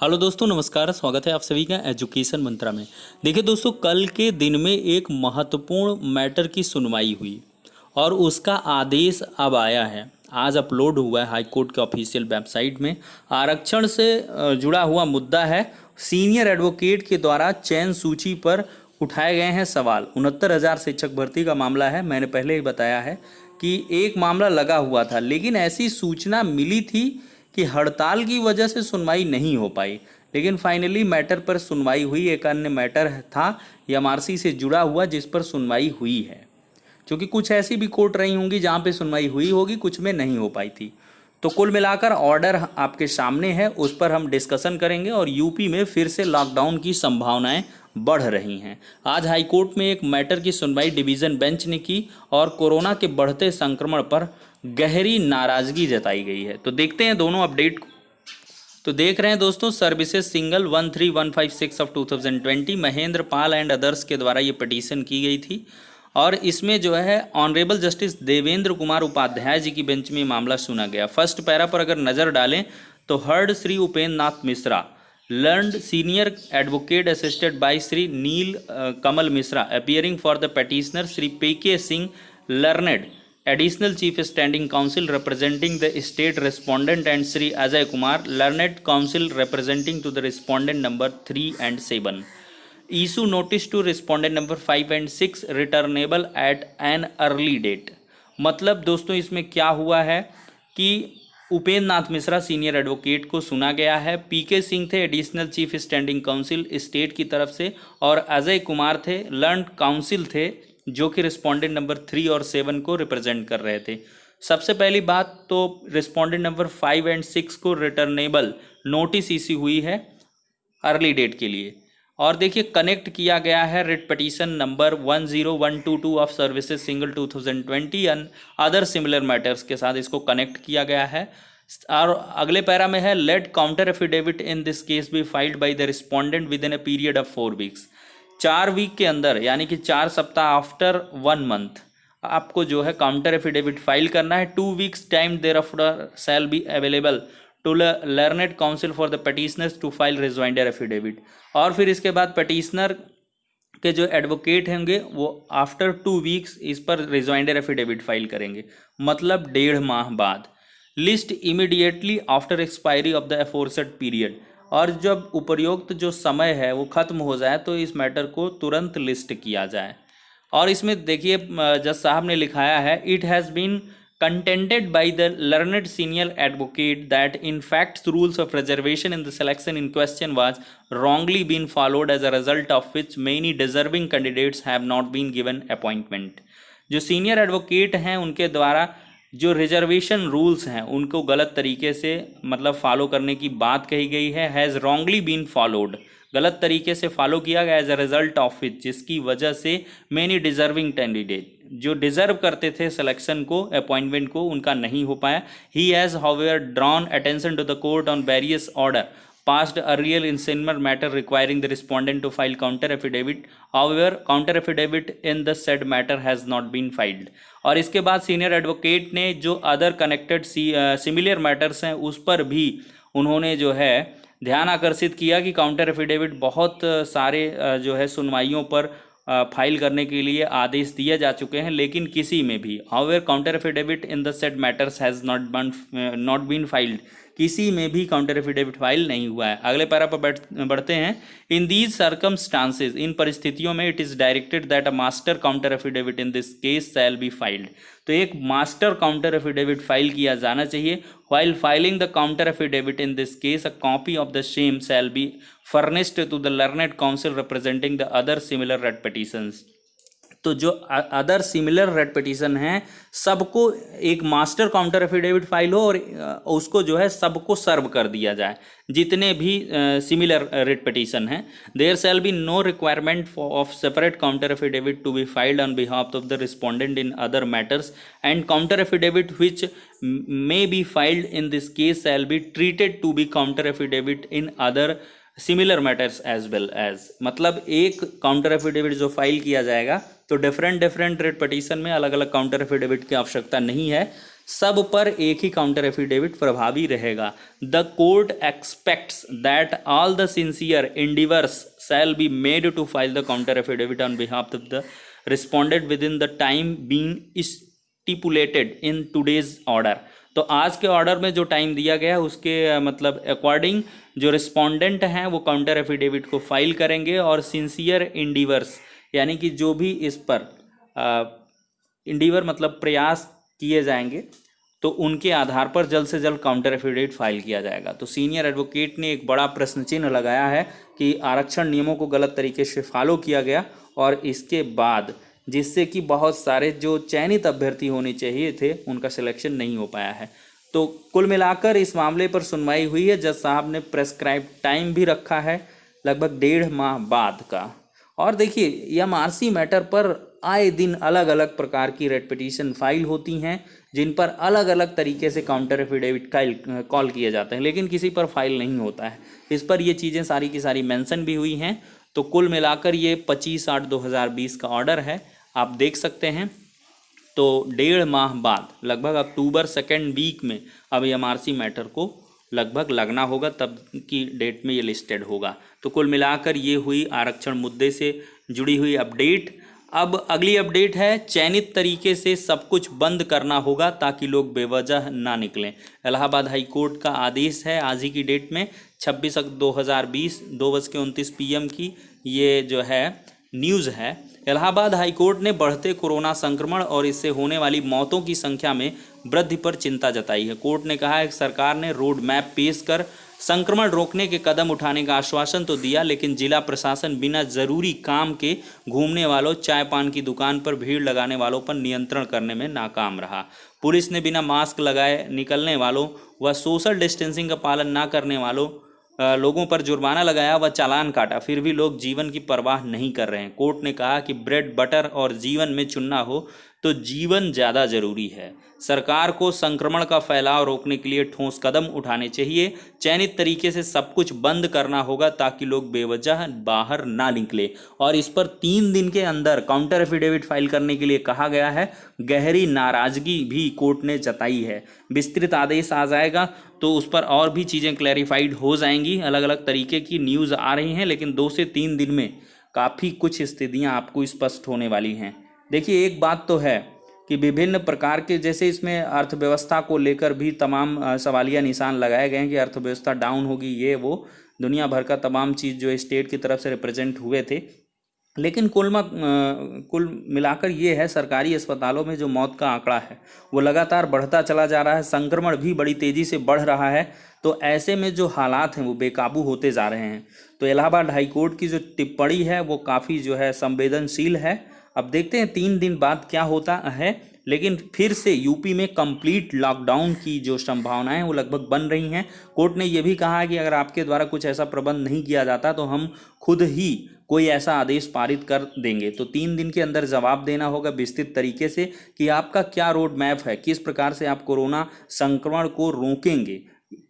Hello दोस्तों, नमस्कार। स्वागत है आप सभी का एजुकेशन मंत्रा में। देखिए दोस्तों, कल के दिन में एक महत्वपूर्ण मैटर की सुनवाई हुई और उसका आदेश अब आया है। आज अपलोड हुआ है हाई कोर्ट के ऑफिशियल वेबसाइट में। आरक्षण से जुड़ा हुआ मुद्दा है। सीनियर एडवोकेट के द्वारा चयन सूची पर उठाए गए हैं सवाल। 69,000 शिक्षक भर्ती का मामला है। मैंने पहले ही बताया है कि एक मामला लगा हुआ था, लेकिन ऐसी सूचना मिली थी कि हड़ताल की वजह से सुनवाई नहीं हो पाई, लेकिन फाइनली मैटर पर सुनवाई हुई। एक अन्य मैटर था एमआरसी से जुड़ा हुआ, जिस पर सुनवाई हुई है। क्योंकि कुछ ऐसी भी कोर्ट रही होंगी जहाँ पे सुनवाई हुई होगी, कुछ में नहीं हो पाई थी। तो कुल मिलाकर ऑर्डर आपके सामने है, उस पर हम डिस्कशन करेंगे। और यूपी में फिर से लॉकडाउन की संभावनाएं बढ़ रही हैं। आज हाईकोर्ट में एक मैटर की सुनवाई डिवीज़न बेंच ने की और कोरोना के बढ़ते संक्रमण पर गहरी नाराजगी जताई गई है। तो देखते हैं दोनों अपडेट को। तो देख रहे हैं दोस्तों, services single 13156 of 2020 Mahendra Pal and others के द्वारा ये पिटीशन की गई थी। और इसमें जो है ऑनरेबल जस्टिस देवेंद्र कुमार उपाध्याय जी की बेंच में मामला सुना गया। फर्स्ट पैरा पर अगर नज़र डालें तो heard Shri Upendra Nath Mishra, learned senior advocate assisted by Shri Neel Kamal Mishra, appearing for the petitioner Shri PK Singh, learned additional chief standing counsel representing the state respondent, and Shri Ajay Kumar, learned counsel representing to the respondent number 3 and 7, issue notice to respondent number 5 and 6 returnable at an early date। मतलब दोस्तों इसमें क्या हुआ है कि Upendra Nath Mishra senior advocate को सुना गया है, पीके सिंह थे additional chief standing council state की तरफ से, और अजय कुमार थे लर्न काउंसिल थे, जो कि रिस्पोंडेंट नंबर 3 और 7 को रिप्रेजेंट कर रहे थे। सबसे पहली बात तो रिस्पोंडेंट नंबर 5 and 6 को रिटर्नेबल नोटिस इश्यू हुई है अर्ली डेट के लिए। और देखिए कनेक्ट किया गया है writ petition number 10122 of services single 2020 and other similar matters के साथ इसको कनेक्ट किया गया है। और अगले पैरा में है let counter affidavit in this case be filed by the respondent within a period of 4 weeks। 4 week के अंदर, यानी कि 4 सप्ताह आफ्टर 1 month आपको जो है काउंटर एफिडेविट फाइल करना है। 2 weeks time thereafter shall be available to learned counsel for the petitioners to file rejoinder affidavit. और फिर इसके बाद petitioner के जो एडवोकेट होंगे वो आफ्टर 2 weeks इस पर रिजॉइंडर एफिडेविट फाइल करेंगे, मतलब 1.5 माह बाद। List immediately after expiry of the aforesaid period. और जब उपयुक्त जो समय है वो खत्म हो जाए तो इस मैटर को तुरंत लिस्ट किया जाए। और इसमें देखिए जज साहब ने लिखाया है, it has been contended by the learned senior advocate that in fact rules of reservation in the selection in question was wrongly been followed, as a result of which many deserving candidates have not been given appointment। जो senior advocate हैं उनके द्वारा जो reservation rules हैं उनको गलत तरीके से मतलब फॉलो करने की बात कही गई है। हैज़ रॉन्गली बीन फॉलोड, गलत तरीके से फॉलो किया गया, as a result of it, जिसकी वजह से मेनी डिजर्विंग कैंडिडेट जो डिजर्व करते थे सिलेक्शन को, अपॉइंटमेंट को, उनका नहीं हो पाया। He has however drawn attention to the court on various order passed earlier in similar matter requiring the respondent to file counter affidavit, however counter affidavit in the said matter has not been filed। और इसके बाद senior advocate ने जो other connected similar matters हैं उस पर भी उन्होंने जो है ध्यान आकर्षित किया कि काउंटर एफिडेविट बहुत सारे जो है सुनवाइयों पर फाइल करने के लिए आदेश दिए जा चुके हैं, लेकिन किसी में भी however counter affidavit in the said matters has not been filed, किसी में भी काउंटर एफिडेविट फाइल नहीं हुआ है। अगले पैरा पर बढ़ते हैं। इन दीज सर्कमस्टांसेज, इन परिस्थितियों में, it is directed that a master counter affidavit in this case shall be filed. तो एक मास्टर काउंटर एफिडेविट फाइल किया जाना चाहिए। while filing the counter affidavit in this case, a copy of the same shall be furnished to the learned counsel representing the other similar writ petitions। तो जो other similar writ petition हैं सबको एक master counter affidavit file हो और उसको जो है सबको सर्व कर दिया जाए, जितने भी सिमिलर रेट पिटीशन हैं। There shall be no requirement of separate counter affidavit to be filed on behalf of the respondent in other matters, and counter affidavit which may be filed in this case shall be treated to be counter affidavit in other similar matters as well as. मतलब एक counter affidavit जो file किया जाएगा तो different rate petition में अलग अलग counter affidavit की आवश्यकता नहीं है, सब पर एक ही काउंटर एफिडेविट प्रभावी रहेगा। The court expects that all the sincere endeavours shall be made to file the counter affidavit on behalf of the respondent within the time being stipulated in today's order. तो आज के order में जो time दिया गया है उसके मतलब अकॉर्डिंग जो रिस्पोंडेंट हैं वो काउंटर एफिडेविट को फाइल करेंगे, और सिंसियर इंडिवर्स यानी कि जो भी इस पर इंडिवर मतलब प्रयास किए जाएंगे तो उनके आधार पर जल्द से जल्द काउंटर एफिडेविट फाइल किया जाएगा। तो सीनियर एडवोकेट ने एक बड़ा प्रश्न चिन्ह लगाया है कि आरक्षण नियमों को गलत तरीके से फॉलो किया गया, और इसके बाद जिससे कि बहुत सारे जो चयनित अभ्यर्थी होने चाहिए थे उनका सिलेक्शन नहीं हो पाया है। तो कुल मिलाकर इस मामले पर सुनवाई हुई है। जज साहब ने प्रेस्क्राइब टाइम भी रखा है लगभग 1.5 माह बाद का। और देखिए एमआरसी मैटर पर आए दिन अलग अलग प्रकार की रेट पिटीशन फाइल होती हैं जिन पर अलग अलग तरीके से काउंटर एफिडेविट कॉल किए जाते हैं, लेकिन किसी पर फाइल नहीं होता है। इस पर ये चीज़ें सारी की सारी मेंशन भी हुई हैं। तो कुल मिलाकर ये 25/8/2020 का ऑर्डर है, आप देख सकते हैं। तो 1.5 माह बाद लगभग अक्टूबर 2nd वीक में अब एमआरसी मैटर को लगभग लगना होगा, तब की डेट में ये लिस्टेड होगा। तो कुल मिलाकर ये हुई आरक्षण मुद्दे से जुड़ी हुई अपडेट। अब अगली अपडेट है चयनित तरीके से सब कुछ बंद करना होगा ताकि लोग बेवजह ना निकलें। इलाहाबाद हाई कोर्ट का आदेश है आज ही की डेट में 26 अगस्त 2020 2:29 PM की ये जो है न्यूज़ है। इलाहाबाद हाई कोर्ट ने बढ़ते कोरोना संक्रमण और इससे होने वाली मौतों की संख्या में वृद्धि पर चिंता जताई है। कोर्ट ने कहा है कि सरकार ने रोड मैप पेश कर संक्रमण रोकने के कदम उठाने का आश्वासन तो दिया, लेकिन जिला प्रशासन बिना जरूरी काम के घूमने वालों, चाय पान की दुकान पर भीड़ लगाने वालों पर नियंत्रण करने में नाकाम रहा। पुलिस ने बिना मास्क लगाए निकलने वालों व सोशल डिस्टेंसिंग का पालन न करने वालों लोगों पर जुर्माना लगाया व चालान काटा, फिर भी लोग जीवन की परवाह नहीं कर रहे हैं। कोर्ट ने कहा कि ब्रेड बटर और जीवन में चुनना हो तो जीवन ज़्यादा जरूरी है। सरकार को संक्रमण का फैलाव रोकने के लिए ठोस कदम उठाने चाहिए। चयनित तरीके से सब कुछ बंद करना होगा ताकि लोग बेवजह बाहर ना निकले, और इस पर 3 दिन के अंदर काउंटर एफिडेविट फाइल करने के लिए कहा गया है। गहरी नाराजगी भी कोर्ट ने जताई है। विस्तृत आदेश आ जाएगा तो उस पर और भी चीज़ें क्लैरिफाइड हो जाएंगी। अलग अलग तरीके की न्यूज़ आ रही हैं, लेकिन 2 से 3 दिन में काफ़ी कुछ स्थितियाँ आपको स्पष्ट होने वाली हैं। देखिए एक बात तो है कि विभिन्न प्रकार के जैसे इसमें अर्थव्यवस्था को लेकर भी तमाम सवालिया निशान लगाए गए हैं कि अर्थव्यवस्था डाउन होगी, ये वो दुनिया भर का तमाम चीज़ जो स्टेट की तरफ से रिप्रेजेंट हुए थे। लेकिन कुल मिलाकर ये है सरकारी अस्पतालों में जो मौत का आंकड़ा है वो लगातार बढ़ता चला जा रहा है, संक्रमण भी बड़ी तेज़ी से बढ़ रहा है। तो ऐसे में जो हालात हैं वो बेकाबू होते जा रहे हैं। तो इलाहाबाद हाई कोर्ट की जो टिप्पणी है वो काफ़ी जो है संवेदनशील है। अब देखते हैं 3 दिन बाद क्या होता है, लेकिन फिर से यूपी में कंप्लीट लॉकडाउन की जो संभावनाएं वो लगभग बन रही हैं। कोर्ट ने यह भी कहा है कि अगर आपके द्वारा कुछ ऐसा प्रबंध नहीं किया जाता तो हम खुद ही कोई ऐसा आदेश पारित कर देंगे। तो 3 दिन के अंदर जवाब देना होगा विस्तृत तरीके से कि आपका क्या रोड मैप है, किस प्रकार से आप कोरोना संक्रमण को रोकेंगे,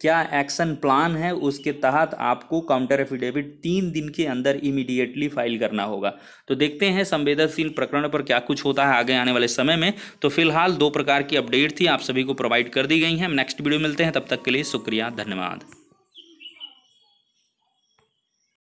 क्या एक्शन प्लान है, उसके तहत आपको काउंटर एफिडेविट 3 दिन के अंदर इमीडिएटली फाइल करना होगा। तो देखते हैं संवेदनशील प्रकरण पर क्या कुछ होता है आगे आने वाले समय में। तो फिलहाल 2 प्रकार की अपडेट थी, आप सभी को प्रोवाइड कर दी गई हैं। नेक्स्ट वीडियो मिलते हैं, तब तक के लिए शुक्रिया, धन्यवाद।